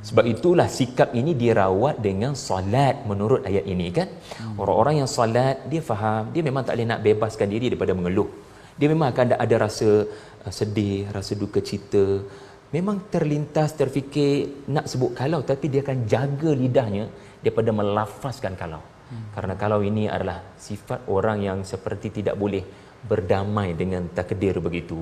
Sebab itulah sikap ini dirawat dengan solat menurut ayat ini kan. Orang-orang yang solat, dia faham, dia memang tak boleh nak bebaskan diri daripada mengeluh. Dia memang akan ada rasa sedih, rasa duka cita. Memang terlintas, terfikir nak sebut kalau, tapi dia akan jaga lidahnya daripada melafazkan kalau. Karena kalau ini adalah sifat orang yang seperti tidak boleh berdamai dengan takdir begitu.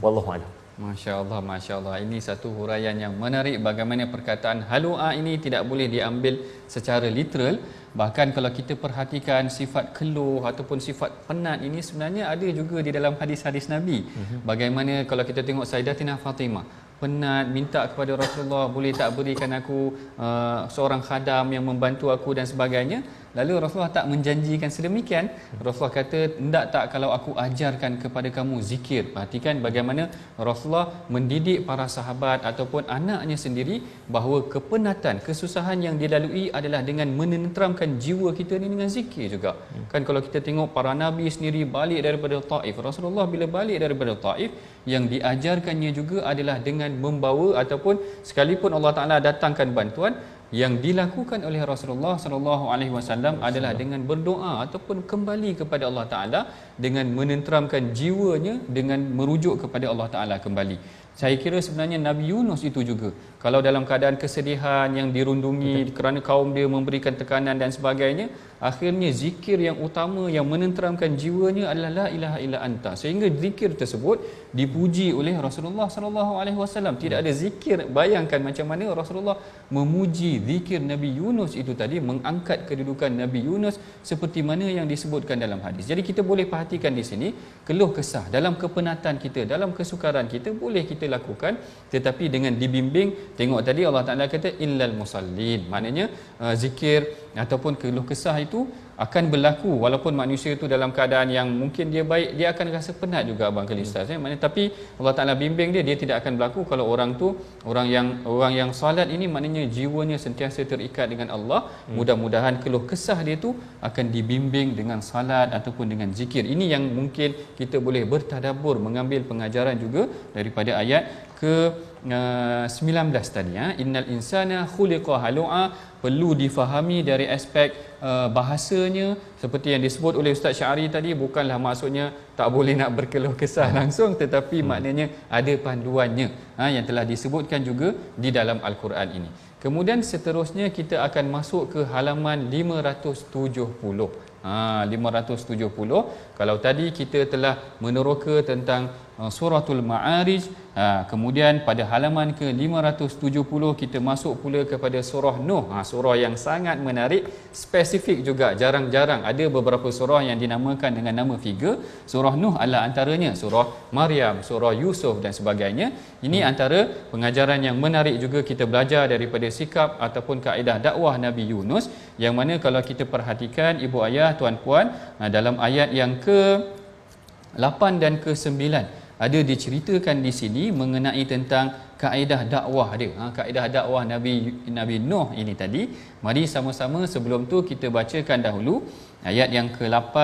Wallahu a'lam. Masya-Allah, masya-Allah. Ini satu huraian yang menarik bagaimana perkataan halu'a ini tidak boleh diambil secara literal. Bahkan kalau kita perhatikan sifat keluh ataupun sifat penat ini sebenarnya ada juga di dalam hadis-hadis Nabi. Bagaimana kalau kita tengok Sayyidatina Fatimah penat minta kepada Rasulullah, boleh tak berikan aku seorang khadam yang membantu aku dan sebagainya. Lalu Rasulullah tak menjanjikan sedemikian. Rasulullah kata, hendak tak kalau aku ajarkan kepada kamu zikir. Perhatikan bagaimana Rasulullah mendidik para sahabat ataupun anaknya sendiri bahawa kepenatan, kesusahan yang dilalui adalah dengan menenteramkan jiwa kita ni dengan zikir juga. Kan kalau kita tengok para nabi sendiri balik daripada Taif, Rasulullah bila balik daripada Taif, yang diajarkannya juga adalah dengan membawa ataupun sekalipun Allah Taala datangkan bantuan, yang dilakukan oleh Rasulullah sallallahu alaihi wasallam adalah dengan berdoa ataupun kembali kepada Allah Taala dengan menenteramkan jiwanya dengan merujuk kepada Allah Taala kembali. Saya kira sebenarnya Nabi Yunus itu juga, kalau dalam keadaan kesedihan yang dirundungi kerana kaum dia memberikan tekanan dan sebagainya, akhirnya zikir yang utama yang menenteramkan jiwanya adalah la ilaha illa anta, sehingga zikir tersebut dipuji oleh Rasulullah sallallahu alaihi wasallam. Tidak ada zikir, bayangkan macam mana Rasulullah memuji zikir Nabi Yunus itu tadi, mengangkat kedudukan Nabi Yunus seperti mana yang disebutkan dalam hadis. Jadi kita boleh perhatikan di sini keluh kesah dalam kepenatan kita, dalam kesukaran kita boleh kita lakukan, tetapi dengan dibimbing. Tengok tadi Allah Taala kata illal musallin, maknanya zikir ataupun keluh kesah itu akan berlaku walaupun manusia itu dalam keadaan yang mungkin dia baik, dia akan rasa penat juga abang kali ustaz maknanya, tapi Allah Taala bimbing dia tidak akan berlaku. Kalau orang tu orang yang solat ini maknanya jiwanya sentiasa terikat dengan Allah. Mudah-mudahan keluh kesah dia tu akan dibimbing dengan salat ataupun dengan zikir. Ini yang mungkin kita boleh bertadabbur, mengambil pengajaran juga daripada ayat ke 19 tadi ya. Innal insana khuliqa halu'a, perlu difahami dari aspek bahasanya seperti yang disebut oleh Ustaz Syari tadi. Bukanlah maksudnya tak boleh nak berkeluh kesah langsung, tetapi maknanya ada panduannya yang telah disebutkan juga di dalam Al-Quran ini. Kemudian seterusnya kita akan masuk ke halaman 570. 570. Kalau tadi kita telah meneroka tentang suratul Ma'arij, kemudian pada halaman ke 570 kita masuk pula kepada surah Nuh. Surah yang sangat menarik, spesifik juga, jarang-jarang ada beberapa surah yang dinamakan dengan nama figure. Surah Nuh adalah antaranya, surah Maryam, surah Yusuf dan sebagainya. Ini antara pengajaran yang menarik juga kita belajar daripada sikap ataupun kaedah dakwah Nabi Yunus, yang mana kalau kita perhatikan ibu ayah, tuan-puan, dalam ayat yang ke 8 dan ke 9 ada diceritakan di sini mengenai tentang kaedah dakwah dia. Kaedah dakwah Nabi Nuh ini tadi. Mari sama-sama sebelum tu kita bacakan dahulu ayat yang ke-8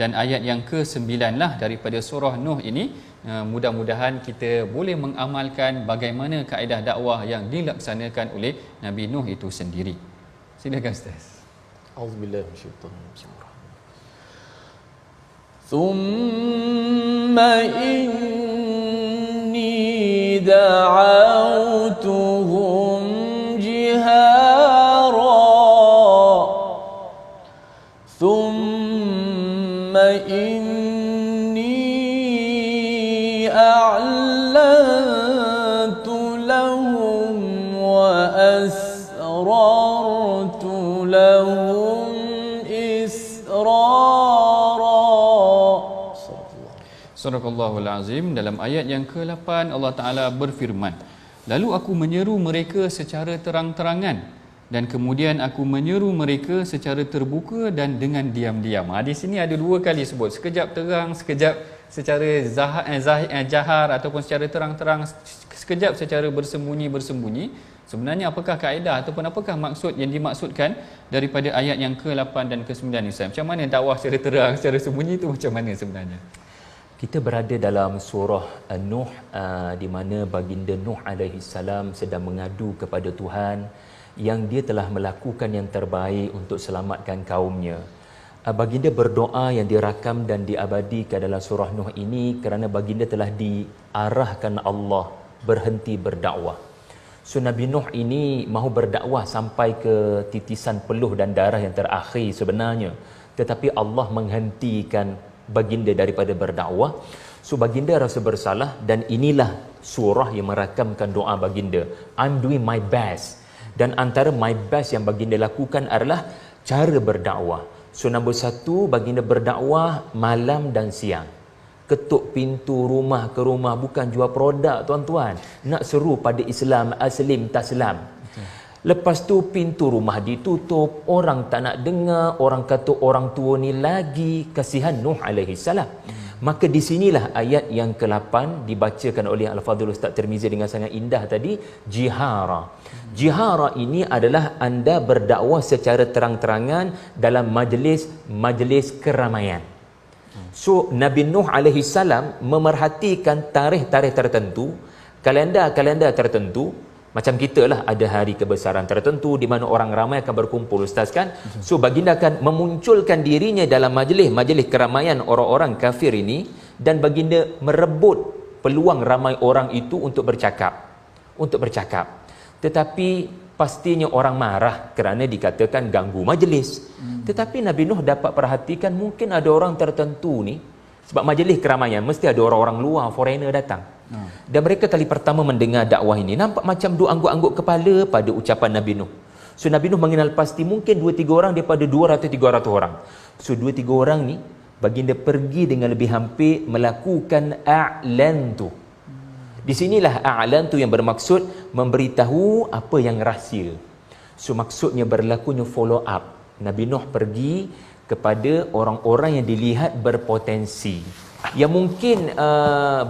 dan ayat yang ke-9 lah daripada surah Nuh ini. Mudah-mudahan kita boleh mengamalkan bagaimana kaedah dakwah yang dilaksanakan oleh Nabi Nuh itu sendiri. Silakan Ustaz. Auzubillahi minasyaitanir rajim. ثم إني دعوتهم جهارا ثم إني أعلنت لهم وأسررت لهم إسرارا. Surahul Azim. Dalam ayat yang ke-8 Allah Ta'ala berfirman, lalu aku menyeru mereka secara terang-terangan dan kemudian aku menyeru mereka secara terbuka dan dengan diam-diam. Di sini ada dua kali sebut, sekejap terang, sekejap secara jahar ataupun secara terang-terang, sekejap secara bersembunyi-bersembunyi. Sebenarnya apakah kaedah ataupun apakah maksud yang dimaksudkan daripada ayat yang ke-8 dan ke-9 ni Ustaz? Macam mana dakwah secara terang, secara sembunyi itu macam mana sebenarnya? Kita berada dalam surah Nuh, di mana baginda Nuh alaihi salam sedang mengadu kepada Tuhan yang dia telah melakukan yang terbaik untuk selamatkan kaumnya. Baginda berdoa yang dirakam dan diabadikan dalam surah Nuh ini kerana baginda telah diarahkan Allah berhenti berdakwah. So Nabi Nuh ini mahu berdakwah sampai ke titisan peluh dan darah yang terakhir sebenarnya, tetapi Allah menghentikan baginda daripada berdakwah. So baginda rasa bersalah dan inilah surah yang merakamkan doa baginda, I'm doing my best. Dan antara my best yang baginda lakukan adalah cara berdakwah. So nombor satu, baginda berdakwah malam dan siang. Ketuk pintu rumah ke rumah, bukan jual produk tuan-tuan. Nak seru pada Islam, aslim taslam. Lepas tu pintu rumah ditutup, orang tak nak dengar, orang kata orang tua ni lagi, kasihan Nuh alaihi salam. Maka di sinilah ayat yang ke-8 dibacakan oleh Al-Fadhil Ustaz Tirmizi dengan sangat indah tadi, jihara. Jihara ini adalah anda berdakwah secara terang-terangan dalam majlis keramaian. So Nabi Nuh alaihi salam memerhatikan tarikh-tarikh tertentu, kalendar-kalendar tertentu. Macam kita lah, ada hari kebesaran tertentu di mana orang ramai akan berkumpul, Ustaz kan. So baginda akan memunculkan dirinya dalam majlis keramaian orang-orang kafir ini, dan baginda merebut peluang ramai orang itu untuk bercakap. Tetapi pastinya orang marah kerana dikatakan ganggu majlis. Tetapi Nabi Nuh dapat perhatikan mungkin ada orang tertentu ni, sebab majlis keramaian mesti ada orang-orang luar, foreigner datang. Dan mereka kali pertama mendengar dakwah ini, nampak macam duk angguk-angguk kepala pada ucapan Nabi Nuh. So Nabi Nuh mengenal pasti mungkin 2-3 orang daripada 200-300 orang. So 2-3 orang ni baginda pergi dengan lebih hampir melakukan a'lantu. Di sinilah a'lantu yang bermaksud memberitahu apa yang rahsia. So maksudnya berlakunya follow up. Nabi Nuh pergi kepada orang-orang yang dilihat berpotensi, yang mungkin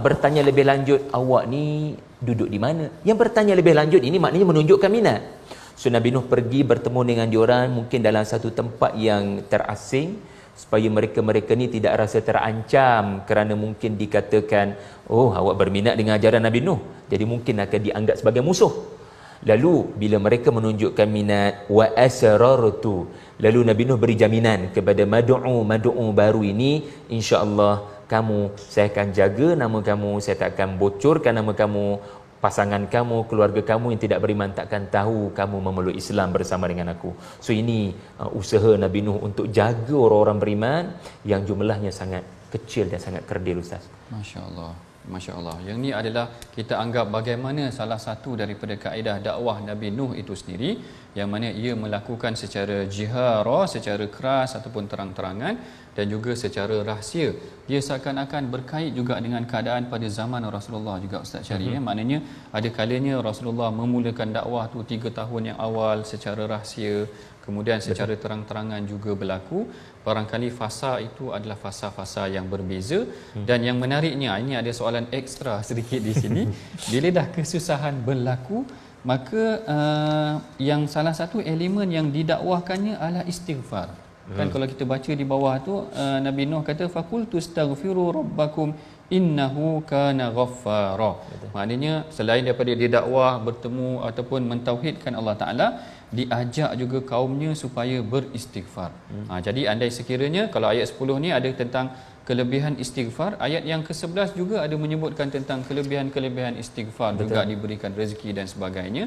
bertanya lebih lanjut, awak ni duduk di mana? Yang bertanya lebih lanjut ini maknanya menunjukkan minat. So Nabi Nuh pergi bertemu dengan diorang mungkin dalam satu tempat yang terasing, supaya mereka-mereka ni tidak rasa terancam kerana mungkin dikatakan, oh awak berminat dengan ajaran Nabi Nuh, jadi mungkin akan dianggap sebagai musuh. Lalu bila mereka menunjukkan minat, wa asrartu, lalu Nabi Nuh beri jaminan kepada mad'u baru ini, insya-Allah kamu, saya akan jaga nama kamu, saya tak akan bocorkan nama kamu, pasangan kamu, keluarga kamu yang tidak beriman takkan tahu kamu memeluk Islam bersama dengan aku. So ini usaha Nabi Nuh untuk jaga orang-orang beriman yang jumlahnya sangat kecil dan sangat kerdil, Ustaz. Masya-Allah. Masya Allah. Yang ni adalah kita anggap bagaimana salah satu daripada kaedah dakwah Nabi Nuh itu sendiri, yang mana ia melakukan secara jihara, secara keras ataupun terang-terangan, dan juga secara rahsia. Dia seakan-akan berkait juga dengan keadaan pada zaman Rasulullah juga, Ustaz Syari. Maknanya ada kalanya Rasulullah memulakan dakwah tu 3 tahun yang awal secara rahsia, kemudian secara terang-terangan juga berlaku. Barangkali fasa itu adalah fasa-fasa yang berbeza. Dan yang menariknya, ini ada soalan ekstra sedikit di sini. Bila dah kesusahan berlaku, maka yang salah satu elemen yang didakwahkannya adalah istighfar. Kan kalau kita baca di bawah tu, Nabi Nuh kata faqultu astaghfiru rabbakum innahu kana ghaffara. Maknanya selain daripada dia dakwah, bertemu ataupun mentauhidkan Allah Taala, diajak juga kaumnya supaya beristighfar. Jadi andai sekiranya kalau ayat 10 ni ada tentang kelebihan istighfar, ayat yang ke-11 juga ada menyebutkan tentang kelebihan-kelebihan istighfar. Betul. Juga diberikan rezeki dan sebagainya.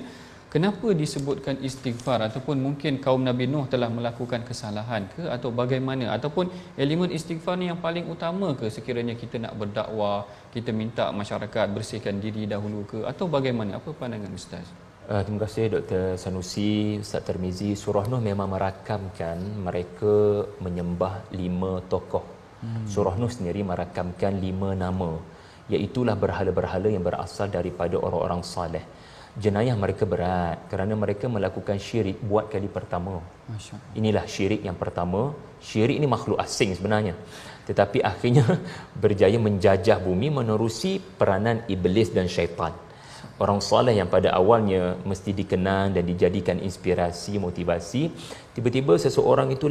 Kenapa disebutkan istighfar? Ataupun mungkin kaum Nabi Nuh telah melakukan kesalahan ke, atau bagaimana? Ataupun elemen istighfar ni yang paling utama ke sekiranya kita nak berdakwah, kita minta masyarakat bersihkan diri dahulu ke, atau bagaimana? Apa pandangan Ustaz? Terima kasih Dr. Sanusi, Ustaz Tirmizi. Surah Nuh memang merakamkan mereka menyembah 5 tokoh. Surah Nuh sendiri merakamkan 5 nama, iaitulah berhala-berhala yang berasal daripada orang-orang saleh. Jenayah mereka berat kerana mereka melakukan syirik buat kali pertama. Inilah syirik yang pertama. Syirik ni makhluk asing sebenarnya, tetapi akhirnya berjaya menjajah bumi menerusi peranan iblis dan syaitan. Orang soleh yang pada awalnya mesti dikenang dan dijadikan inspirasi, motivasi, tiba-tiba seseorang itu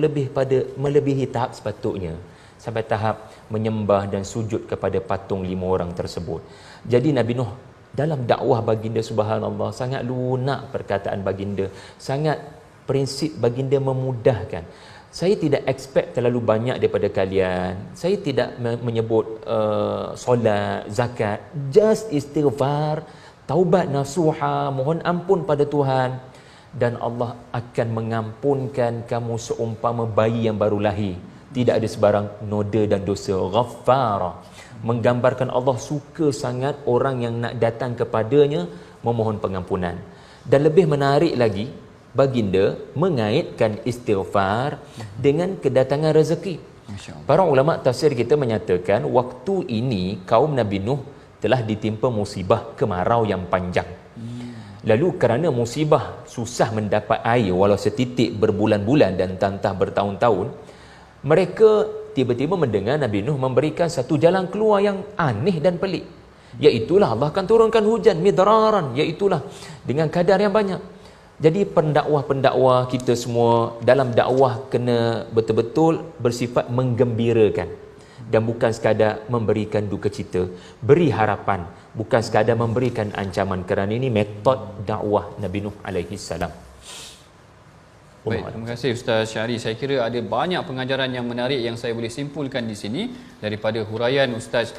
melebihi tahap sepatutnya, sampai tahap menyembah dan sujud kepada patung 5 orang tersebut. Jadi Nabi Nuh dalam dakwah baginda, subhanallah, sangat lunak perkataan baginda, sangat prinsip baginda memudahkan. Saya tidak expect terlalu banyak daripada kalian. Saya tidak menyebut solat, zakat, just istighfar, taubat nasuha, mohon ampun pada Tuhan, dan Allah akan mengampunkan kamu seumpama bayi yang baru lahir. Tidak ada sebarang noda dan dosa. Ghaffara, menggambarkan Allah suka sangat orang yang nak datang kepadanya memohon pengampunan. Dan lebih menarik lagi, baginda mengaitkan istighfar dengan kedatangan rezeki. Para ulama tafsir kita menyatakan waktu ini kaum Nabi Nuh telah ditimpa musibah kemarau yang panjang. Lalu kerana musibah susah mendapat air walau setitik berbulan-bulan dan tantah bertahun-tahun, mereka tiba-tiba mendengar Nabi Nuh memberikan satu jalan keluar yang aneh dan pelik, iaitulah Allah akan turunkan hujan midraran, iaitulah dengan kadar yang banyak. Jadi pendakwah-pendakwah kita semua dalam dakwah kena betul-betul bersifat menggembirakan dan bukan sekadar memberikan duka cita, beri harapan, bukan sekadar memberikan ancaman, kerana ini metod dakwah Nabi Nuh alaihi salam. Baik, terima kasih Ustaz Syari. Saya kira ada banyak pengajaran yang menarik yang saya boleh simpulkan di sini daripada huraian Ustaz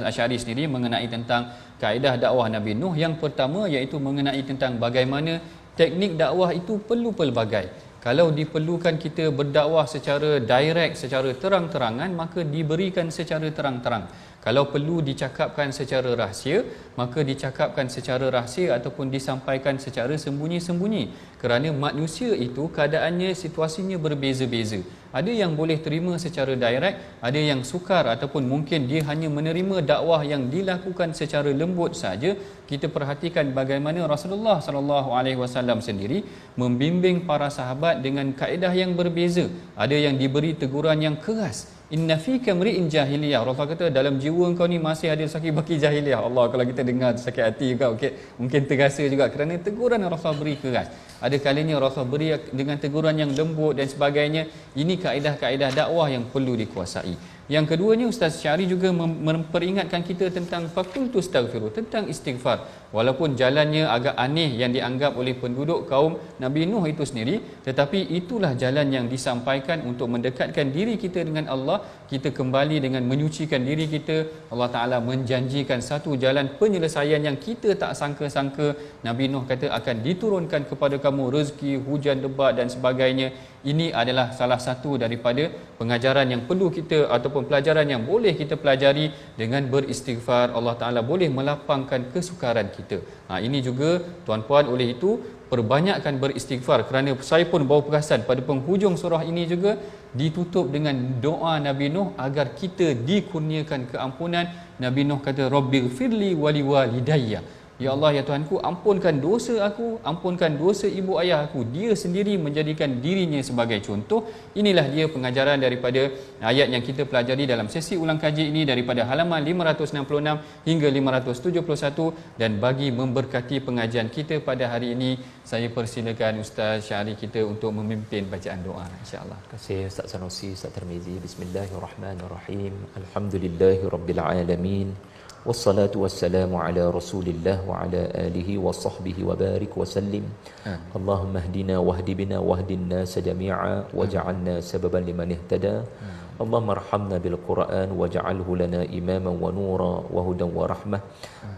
Asy'ari sendiri mengenai tentang kaedah dakwah Nabi Nuh. Yang pertama iaitu mengenai tentang bagaimana teknik dakwah itu perlu pelbagai. Kalau diperlukan kita berdakwah secara direct, secara terang-terangan, maka diberikan secara terang-terang. Kalau perlu dicakapkan secara rahsia, maka dicakapkan secara rahsia ataupun disampaikan secara sembunyi-sembunyi. Kerana manusia itu keadaannya, situasinya berbeza-beza. Ada yang boleh terima secara direct, ada yang sukar ataupun mungkin dia hanya menerima dakwah yang dilakukan secara lembut saja. Kita perhatikan bagaimana Rasulullah SAW sendiri membimbing para sahabat dengan kaedah yang berbeza. Ada yang diberi teguran yang keras. Inna fika mri'in jahiliyah. Rasulullah kata dalam jiwa kau ni masih ada sakit baki jahiliyah. Allah, kalau kita dengar sakit hati juga, okay, mungkin terasa juga kerana teguran Rasulullah beri keras. Ada kalanya Rasulullah beri dengan teguran yang lembut dan sebagainya. Ini kaedah-kaedah dakwah yang perlu dikuasai. Yang keduanya, Ustaz Syari juga memperingatkan kita tentang fakultu astaghfiru, tentang istighfar. Walaupun jalannya agak aneh yang dianggap oleh penduduk kaum Nabi Nuh itu sendiri, tetapi itulah jalan yang disampaikan untuk mendekatkan diri kita dengan Allah. Kita kembali dengan menyucikan diri kita. Allah Ta'ala menjanjikan satu jalan penyelesaian yang kita tak sangka-sangka. Nabi Nuh kata akan diturunkan kepada kamu rezeki, hujan lebat dan sebagainya. Ini adalah salah satu daripada pengajaran yang perlu kita ataupun pelajaran yang boleh kita pelajari. Dengan beristighfar, Allah Ta'ala boleh melapangkan kesukaran kita. Ini juga tuan-puan, oleh itu perbanyakkan beristighfar, kerana saya pun bawa perasan pada penghujung surah ini juga ditutup dengan doa Nabi Nuh agar kita dikurniakan keampunan. Nabi Nuh kata, Rabbighfirli wali walidayya, ya Allah, ya Tuhanku, ampunkan dosa aku, ampunkan dosa ibu ayah aku. Dia sendiri menjadikan dirinya sebagai contoh. Inilah dia pengajaran daripada ayat yang kita pelajari dalam sesi ulang kaji ini daripada halaman 566 hingga 571. Dan bagi memberkati pengajian kita pada hari ini, saya persilakan Ustaz Syahri kita untuk memimpin bacaan doa, insya-Allah. Terima kasih Ustaz Sanusi, Ustaz Tirmizi. Bismillahirrahmanirrahim. Alhamdulillahirabbil alamin. Wassalatu wassalamu ala Rasulillah wa ala alihi wa sahbihi wa barik wa sallim. Allahumma hdina wahdi bina wahdin nas jami'a waj'alna sababan liman ihtada. Allahumma arhamna bil Qur'an waj'alhu lana imaman wa nura wa hudan wa rahmah.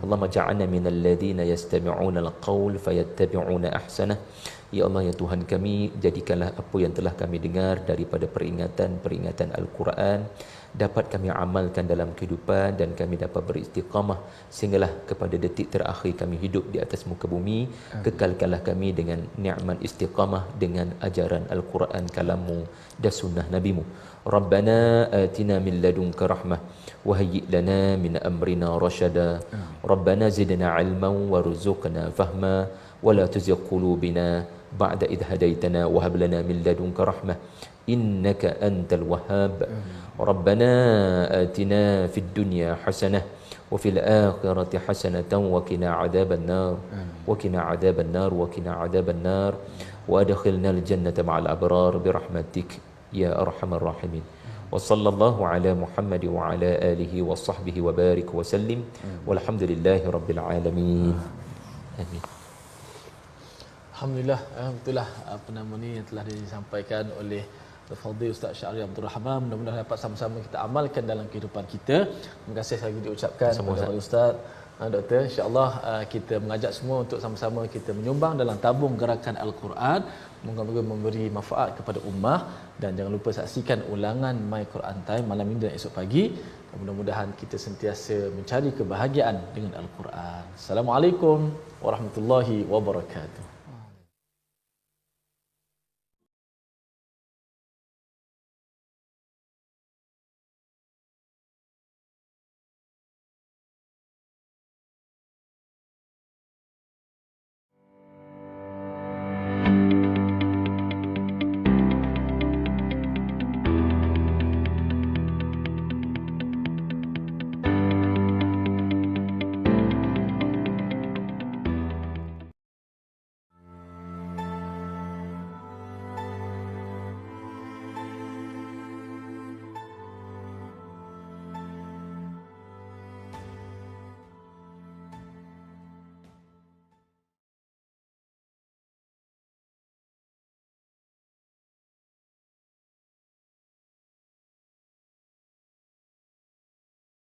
Allahumma ja'alna minal ladina yastami'una al-qaul fayattabi'una ahsanah. Ya Allah, ya Tuhan kami, jadikanlah apa yang telah kami dengar daripada peringatan Al-Quran dapat kami amalkan dalam kehidupan dan kami dapat beristiqamah sehinggalah kepada detik terakhir kami hidup di atas muka bumi. Kekalkanlah kami dengan nikmat istiqamah dengan ajaran Al-Quran kalammu dan sunnah nabimu. Rabbana atina min ladunka rahmah wa hayyi' lana min amrina rashada. Rabbana zidna ilman warzuqna fahma wa la tuzigh qulubina ba'da idh hadaitana wa hab lana min ladunka rahmah innaka antal wahhab. Rabbana atina fid dunya hasanah wa fil akhirati hasanatan wa qina adzaban nar wa qina adzaban nar wa qina adzaban nar wa adkhilna al jannata ma'al abrar bi rahmatik ya arhamar rahimin. Wa sallallahu ala Muhammad wa ala alihi wa sahbihi wa barik wa sallim walhamdulillahi rabbil alamin. Amin. Alhamdulillah, betul lah apa nama ni yang telah disampaikan oleh Al-Fadhil Ustaz Syahri Abdul Rahman. Mudah-mudahan dapat sama-sama kita amalkan dalam kehidupan kita. Terima kasih sekali lagi diucapkan kepada Ustaz, Doktor. InsyaAllah kita mengajak semua untuk sama-sama kita menyumbang dalam tabung gerakan Al-Quran. Moga-moga memberi manfaat kepada ummah. Dan jangan lupa saksikan ulangan My Quran Time malam ini dan esok pagi. Mudah-mudahan kita sentiasa mencari kebahagiaan dengan Al-Quran. Assalamualaikum warahmatullahi wabarakatuh.